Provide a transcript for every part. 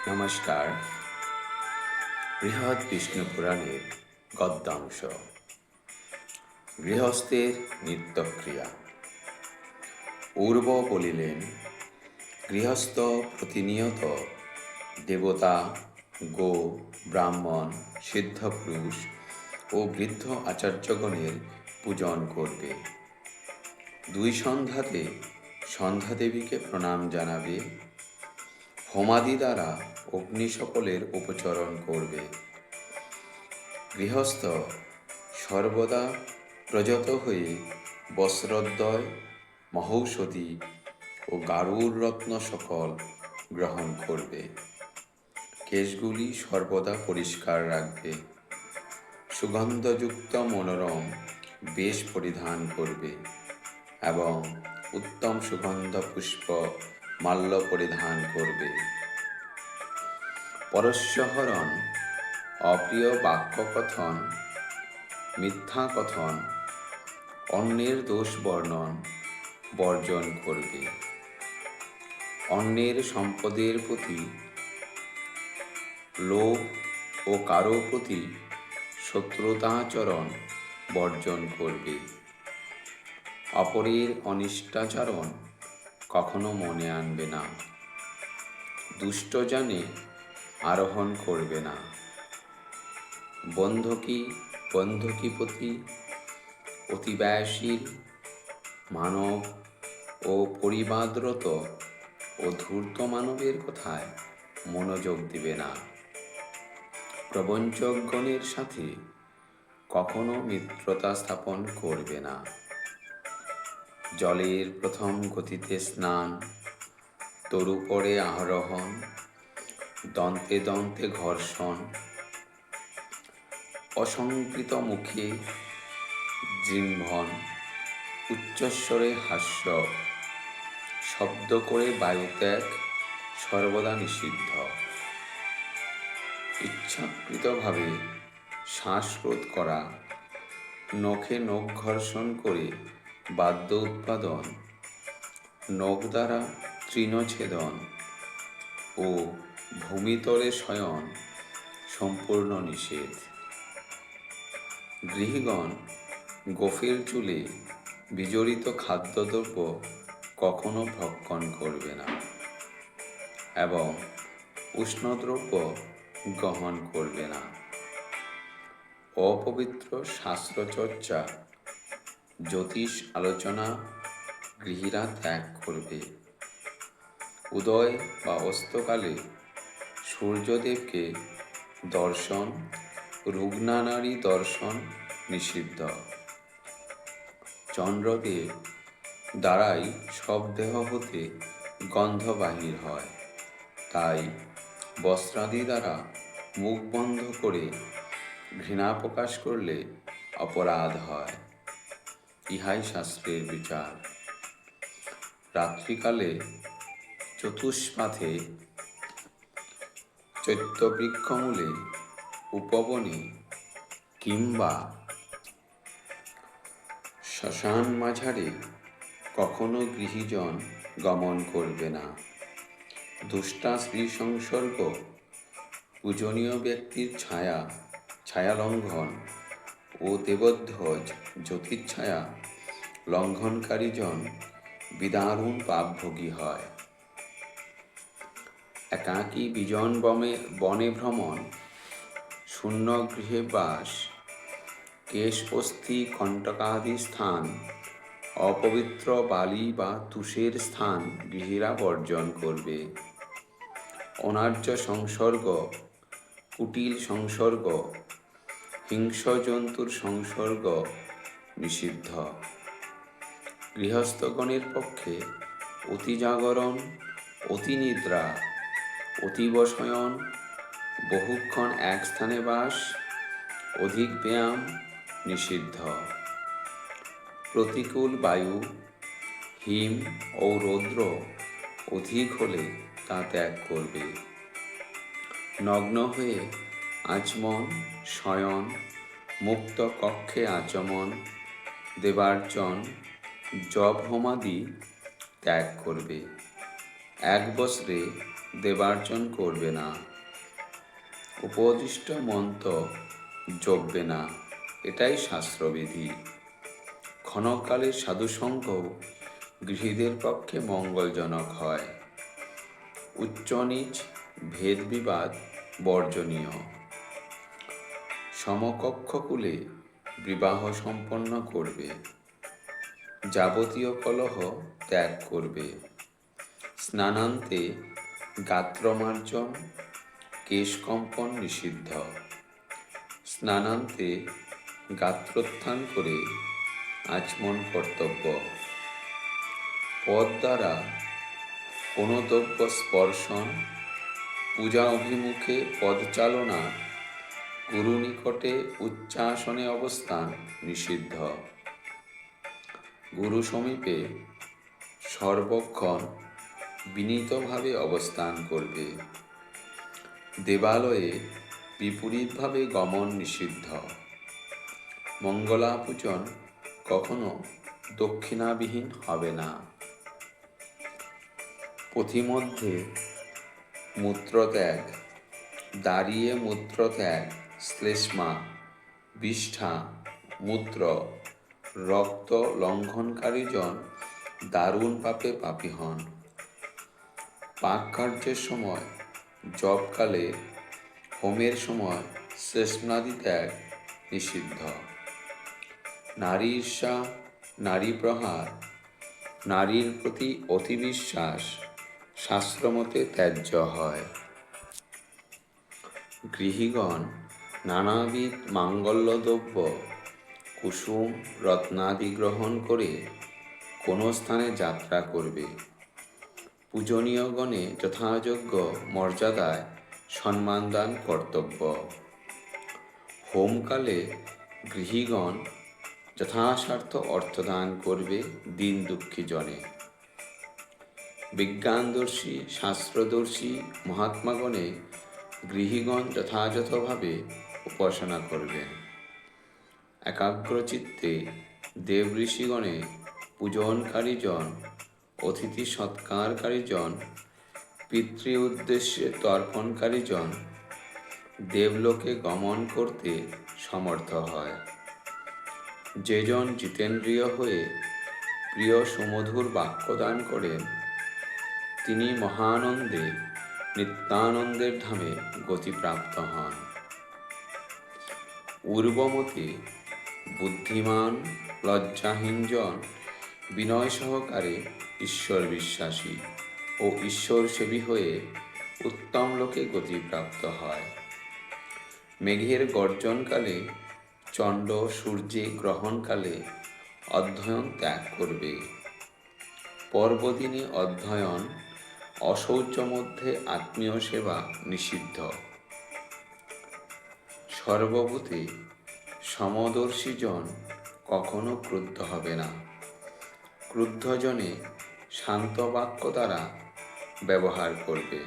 নমস্কার। বৃহৎ বিষ্ণু পুরাণের গদ্যাংশ। গৃহস্থের নিত্যক্রিয়া। পূর্ব বলিলেন, গৃহস্থ প্রতিনিয়ত দেবতা, গো, ব্রাহ্মণ, সিদ্ধপুরুষ ও বৃদ্ধ আচার্যগণের পূজন করবে। দুই সন্ধ্যাতে সন্ধ্যাদেবীকে প্রণাম জানাবে। হোমাদি দ্বারা অগ্নি সকলের উপচরণ করবে। গৃহস্থ সর্বদা প্রযত হয়ে বস্ত্রদ্বয়, মহৌষধি ও গারুর রত্ন সকল গ্রহণ করবে। কেশগুলি সর্বদা পরিষ্কার রাখবে। সুগন্ধযুক্ত মনোরম বেশ পরিধান করবে এবং উত্তম সুগন্ধ পুষ্প মাল্য পরিধান করবে। পরস্যহরণ, অপ্রিয় বাক্য কথন, মিথ্যা কথন, অন্যের দোষ বর্ণন বর্জন করবে। অন্যের সম্পদের প্রতি লোভ ও কারো প্রতি শত্রুতাচরণ বর্জন করবে। অপরের অনিষ্টাচরণ কখনো মনে আনবে না। দুষ্টজানে আরোহণ করবে না। বন্ধকীপতি, অতিব্যয়শীল, মানব ও পরিবাদরত ও ধূর্ত মানবের কথায় মনোযোগ দিবে না। প্রবঞ্চকগণের সাথে কখনো মিত্রতা স্থাপন করবে না। জলের প্রথম গতিতে স্নান, তরুপরে আরোহণ, দন্তে দন্তে ঘর্ষণ, অসংকৃত মুখে জৃম্ভন, উচ্চস্বরে হাস্য, শব্দ করে বায়ুত্যাগ সর্বদা নিষিদ্ধ। ইচ্ছাকৃতভাবে শ্বাসরোধ করা, নখে নখ ঘর্ষণ করে বাদ্য উৎপাদন, নখ দ্বারা তৃণচ্ছেদন ও ভূমিতলে শয়ন সম্পূর্ণ নিষেধ। গৃহীগণ গোফের চুলে বিজড়িত খাদ্যদ্রব্য কখনো ভক্ষণ করবে না এবং উষ্ণদ্রব্য গ্রহণ করবে না। অপবিত্র শাস্ত্রচর্চা, জ্যোতিষ আলোচনা গৃহীরা ত্যাগ করবে। উদয় বা অস্তকালে সূর্যদেবকে দর্শন, রুগ্নানারী দর্শন নিষিদ্ধ। চন্দ্রদেব দ্বারাই সব দেহ হতে গন্ধ বাহির হয়, তাই বস্ত্রাদি দ্বারা মুখ বন্ধ করে ঘৃণা প্রকাশ করলে অপরাধ হয়। ইহাই শাস্ত্রের বিচার। রাত্রিকালে চতুষ্পাথে, চৈত্যবৃক্ষমূলে, উপবনে কিংবা শ্মশান মাঝারে কখনো গৃহীজন গমন করবে না। দুষ্টা স্ত্রী সংসর্গ, পূজনীয় ব্যক্তির ছায়ালঙ্ঘন ও দেবধ্বজ জ্যোতিচ্ছায়া লঙ্ঘনকারীজন বিদারুণ পাপভোগী হয়। একাকী বিজন বনে ভ্রমণ, শূন্য গৃহে বাস, কেশ অস্থি কণ্টকাদি স্থান, অপবিত্র বালি বা তুষের স্থান গৃহীরা বর্জন করবে। অনার্য সংসর্গ, কুটিল সংসর্গ, হিংস্র জন্তুর সংসর্গ নিষিদ্ধ। গৃহস্থগণের পক্ষে অতিজাগরণ, অতিনিদ্রা, অতিবশয়ন, বহুক্ষণ এক স্থানে বাস, অধিক ব্যায়াম নিষিদ্ধ। প্রতিকূল বায়ু, হিম ও রৌদ্র অধিক হলে তা ত্যাগ করবে। নগ্ন হয়ে আচমন, শয়ন, মুক্ত কক্ষে আচমন, দেবার্চন, জপ হোমাদি ত্যাগ করবে। এক বস্ত্রে দেবার্চন করবে না, উপদিষ্ট মন্ত্র জপবে না, এটাই শাস্ত্রবিধি। ক্ষণকালে সাধুসঙ্গ গৃহীদের পক্ষে মঙ্গলজনক হয়। উচ্চ নীচ ভেদ বিবাদ বর্জনীয়। সমকক্ষকুলে বিবাহ সম্পন্ন করবে, যাবতীয় কলহ ত্যাগ করবে। স্নানান্তে গাত্রমার্জন, কেশকম্পন নিষিদ্ধ। স্নানান্তে গাত্রোত্থান করে আচমন কর্তব্য। পদ দ্বারা কোনো দ্রব্য স্পর্শন, পূজা অভিমুখে পদচালনা, গুরু নিকটে উচ্চাসনে অবস্থান নিষিদ্ধ। গুরু সমীপে সর্বক্ষণ বিনীতভাবে অবস্থান করবে। দেবালয়ে বিপরীতভাবে গমন নিষিদ্ধ। মঙ্গলাপূজন কখনো দক্ষিণাবিহীন হবে না। পথিমধ্যে মূত্রত্যাগ, দাঁড়িয়ে মূত্রত্যাগ, শ্লেষ্মা, বিষ্ঠা, মূত্র, রক্ত লঙ্ঘনকারীজন দারুণ পাপে পাপী হন। পাককার্যের সময়, জপকালে, হোমের সময় শ্লেষ্মাদি ত্যাগ নিষিদ্ধ। নারী ঈর্ষা, নারী প্রহার, নারীর প্রতি অতিবিশ্বাস শাস্ত্রমতে ত্যায্য হয়। গৃহীগণ নানাবিধ মাঙ্গল্যদ্রব্য, কুসুম রত্নাদি গ্রহণ করে কোনো স্থানে যাত্রা করবে। পূজনীয়গণে যথাযোগ্য মর্যাদায় সম্মান দান কর্তব্য। হোমকালে গৃহীগণ যথাসাধ্য অর্থদান করবে দীন দুঃখী জনে। বিজ্ঞানদর্শী শাস্ত্রদর্শী মহাত্মাগণে গৃহীগণ যথাযথভাবে উপাসনা করবেন। একাগ্রচিত্তে দেব ঋষিগণে পূজনকারীজন, অতিথি সৎকারকারীজন, পিতৃ উদ্দেশ্যে তর্পণকারীজন দেবলোকে গমন করতে সমর্থ হয়। যেজন জিতেন্দ্রিয় হয়ে প্রিয় সুমধুর বাক্যদান করেন, তিনি মহানন্দে নিত্যানন্দের ধামে গতিপ্রাপ্ত হন। পূর্বমতে বুদ্ধিমান লজ্জাহীনজন বিনয় সহকারে ঈশ্বর বিশ্বাসী ও ঈশ্বর সেবী হয়ে উত্তম লোকে গতিপ্রাপ্ত হয়। মেঘের গর্জনকালে, চণ্ড সূর্যে গ্রহণকালে অধ্যয়ন ত্যাগ করবে। পর্বদিনে অধ্যয়ন, অশৌচ মধ্যে আত্মীয় সেবা নিষিদ্ধ। সর্বভূতে সমদর্শীজন কখনো ক্রুদ্ধ হবে না। ক্রুদ্ধজনে শান্ত বাক্য দ্বারা ব্যবহার করবে।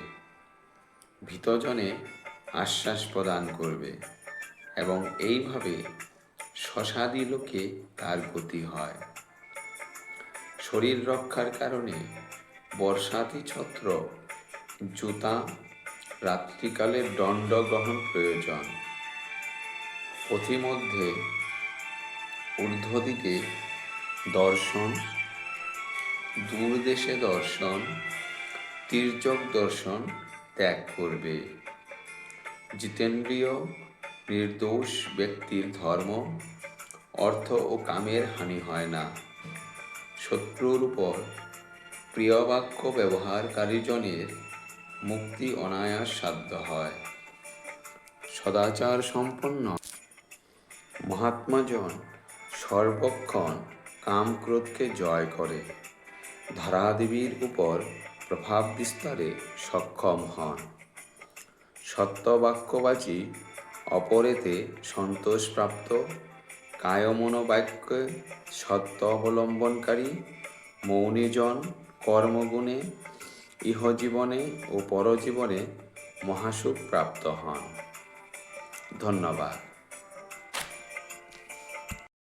ভীতজনে আশ্বাস প্রদান করবে এবং এইভাবে শশাদি লোকে তার গতি হয়। শরীর রক্ষার কারণে বর্ষাতি ছত্র, জুতা, রাত্রিকালে দণ্ড গ্রহণ প্রয়োজন। পথিমধ্যে ঊর্ধ্বদিকে দর্শন, দূরদেশে দর্শন, তির্যক দর্শন ত্যাগ করবে। জিতেন্দ্রিয় নির্দোষ ব্যক্তির ধর্ম, অর্থ ও কামের হানি হয় না। শত্রুর উপর প্রিয় বাক্য ব্যবহারকারীজনের মুক্তি অনায়াস সাধ্য হয়। সদাচার সম্পন্ন মহাত্মাজন সর্বক্ষণ কাম ক্রোধকে জয় করে ধরাদেবীর উপর প্রভাব বিস্তারে সক্ষম হন। সত্যবাক্যবাচী, অপরেতে সন্তোষপ্রাপ্ত, কায়মনোবাক্যে সত্য অবলম্বনকারী, মৌনীজন কর্মগুণে ইহজীবনে ও পরজীবনে মহাসুখ প্রাপ্ত হন। ধন্যবাদ।